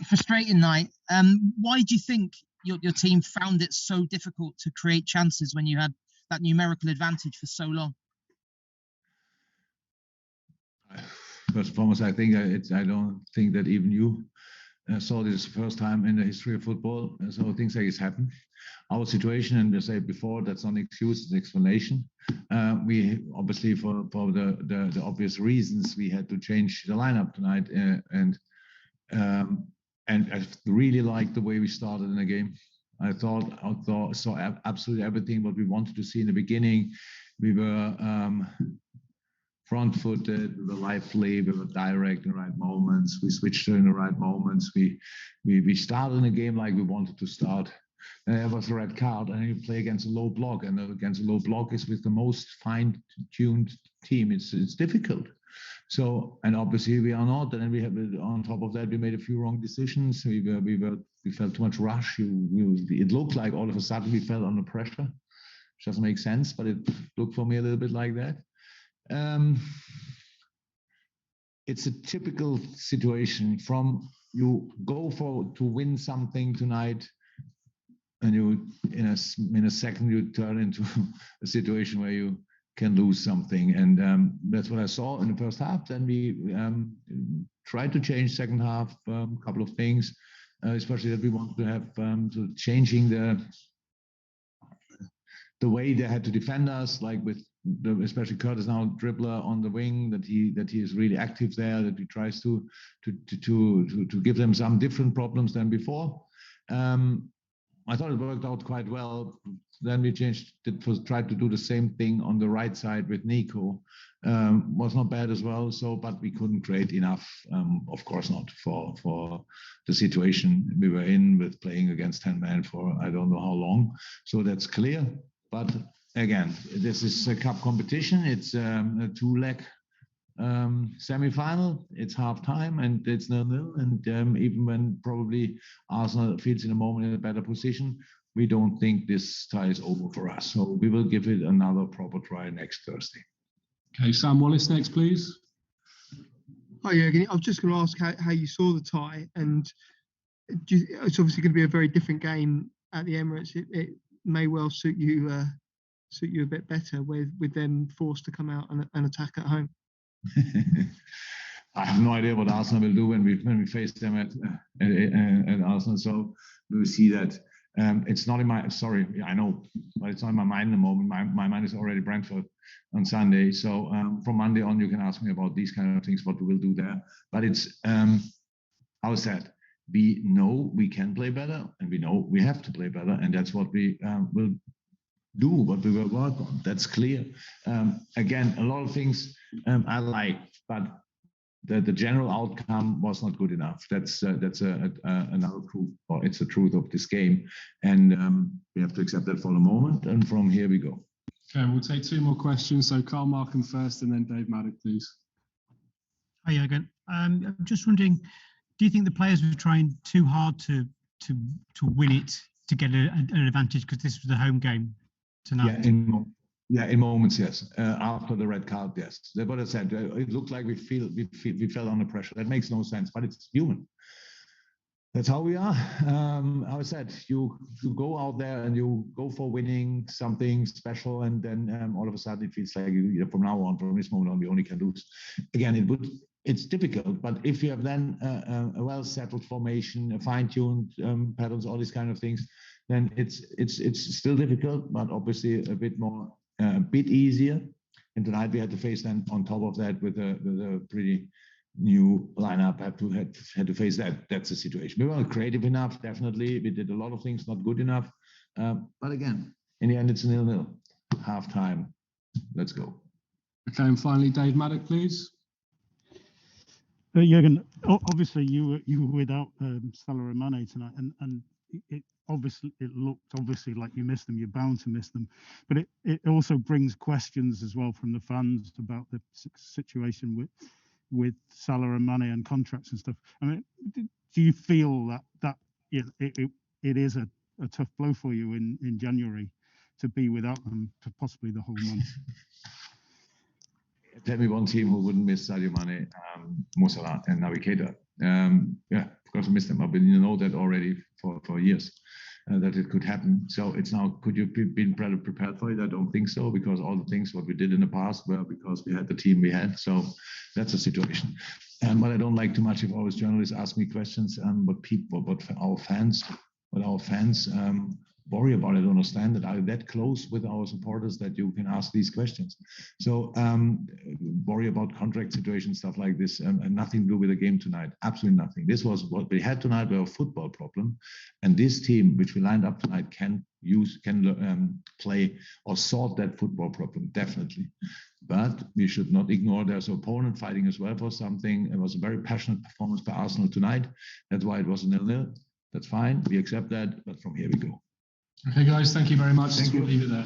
Frustrating night. Why do you think your team found it so difficult to create chances when you had that numerical advantage for so long? First and foremost, I don't think that even you saw this first time in the history of football. So things like this happen. Our situation, and I said before, that's not an excuse, it's an explanation. We obviously, for the obvious reasons, we had to change the lineup tonight, and I really liked the way we started in the game. I saw absolutely everything what we wanted to see in the beginning. We were front-footed, we were lively, we were direct in the right moments. We switched in the right moments. We started in a game like we wanted to start. There was a red card, and you play against a low block, and against a low block is with the most fine-tuned team. It's difficult. So, and obviously we are not. And then we have, on top of that, we made a few wrong decisions. We felt too much rush. It looked like all of a sudden we fell under pressure, which doesn't make sense, but it looked for me a little bit like that. It's a typical situation from you go to win something tonight, and you in a second you turn into a situation where you can lose something, and that's what I saw in the first half. Then we tried to change second half, a couple of things, especially that we wanted to have so changing the way they had to defend us, like with especially Curtis now dribbler on the wing, that he is really active there, that he tries to give them some different problems than before. I thought it worked out quite well. Then we tried to do the same thing on the right side with Nico. Was not bad as well. So, but we couldn't create enough. Of course not for the situation we were in with playing against 10 men for I don't know how long. So that's clear. But again, this is a cup competition. It's a 2-leg semi-final. It's half time and it's 0-0. And even when probably Arsenal feels in a moment in a better position, we don't think this tie is over for us. So we will give it another proper try next Thursday. Okay, Sam Wallace next, please. Hi, Jurgen. I was just going to ask how you saw the tie, and it's obviously going to be a very different game at the Emirates. It may well suit you a bit better with them forced to come out and attack at home. I have no idea what Arsenal will do when we face them at Arsenal. So we will see that. It's not in my, sorry, I know, but it's not in my mind at the moment. My mind is already Brentford on Sunday. So from Monday on, you can ask me about these kind of things, what we will do there. But it's, how is that? We know we can play better, and we know we have to play better. And that's what we will do, what we will work on. That's clear. Again, a lot of things I like, but the general outcome was not good enough. That's another proof, or it's the truth of this game, and we have to accept that for the moment. And from here we go. Okay, we'll take 2 more questions. So Carl Markham first, and then Dave Maddock, please. Hi, Jurgen. I'm just wondering, do you think the players were trying too hard to win it to get an advantage because this was the home game tonight? In moments, yes. After the red card, yes. That's what I said. It looked like we fell under pressure. That makes no sense, but it's human. That's how we are. I said, you go out there and you go for winning something special, and then all of a sudden it feels like from now on, from this moment on, we only can lose. Again, it's difficult, but if you have then a well-settled formation, fine-tuned patterns, all these kind of things, then it's still difficult, but obviously a bit easier. And tonight we had to face then on top of that with a pretty new lineup. Had to face that. That's the situation. We weren't creative enough, definitely. We did a lot of things not good enough. But again, in the end, it's 0-0. Half time. Let's go. Okay, and finally, Dave Maddock, please. Jurgen, obviously you were without Salah and Mane tonight, and it looked like you missed them. You're bound to miss them, but it also brings questions as well from the fans about the situation with Salah and Mane and contracts and stuff. I mean, do you feel that it is a tough blow for you in January to be without them for possibly the whole month? Tell me one team who wouldn't miss Sadio Mane, Mo Salah, and now Keita. also miss them. But you know that already for years. That it could happen. So it's now, could you been better prepared for it? I don't think so, because all the things what we did in the past were because we had the team we had. So that's a situation. But I don't like too much if always journalists ask me questions, what our fans worry about. I don't understand that. Are you that close with our supporters that you can ask these questions? So worry about contract situations, stuff like this, and nothing to do with the game tonight. Absolutely nothing. This was what we had tonight, were a football problem, and this team which we lined up tonight can play or solve that football problem, definitely. But we should not ignore there's an opponent fighting as well for something. It was a very passionate performance by Arsenal tonight. That's why it was a 0-0. That's fine. We accept that. But from here we go. Okay, guys, thank you very much. Thank you. We'll leave it there.